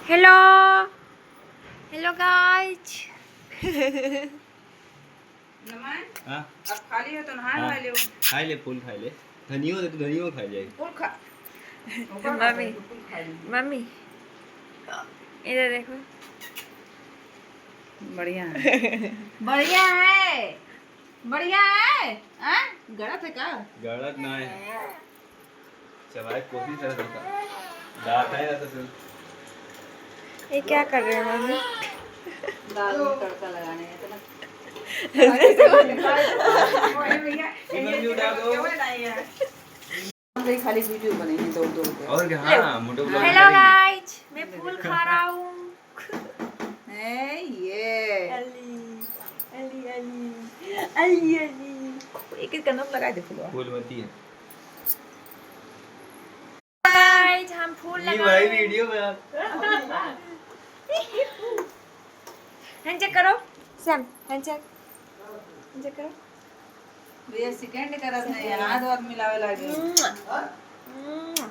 Hello hello guys. हाँ अब खाली हो तो नहा हाँ ले। खाई ले, फूल खाई ले। धनियो दे तो धनियो खाई जाएगी। फूल खा। मम्मी मम्मी इधर देखो। बढ़िया है बढ़िया है बढ़िया है। गलत है क्या? गलत ना है, चबाई कोशिश कर रहा था, दांत है ना तो ये क्या कर रहे हैं मम्मी? दाल में तड़का लगाने है इतना। मम्मी उठा दो। खाली वीडियो बनेगी दौड़ दौड़ के। और क्या? हाँ मोटो ब्लॉग हेलो गाइज, मैं फूल खा रहा हूँ। ये अली अली अली अली अली एक एक कदम लगा दे फूल। फूलमती है गाइज, हम फूल ये लगा भाई रहे हैं। वीडियो में हैंडशेक करो सैम, हैंडशेक करो। भैया सेकंड करत नहीं हाथ मिलावे लगे। मुआ, मुआ।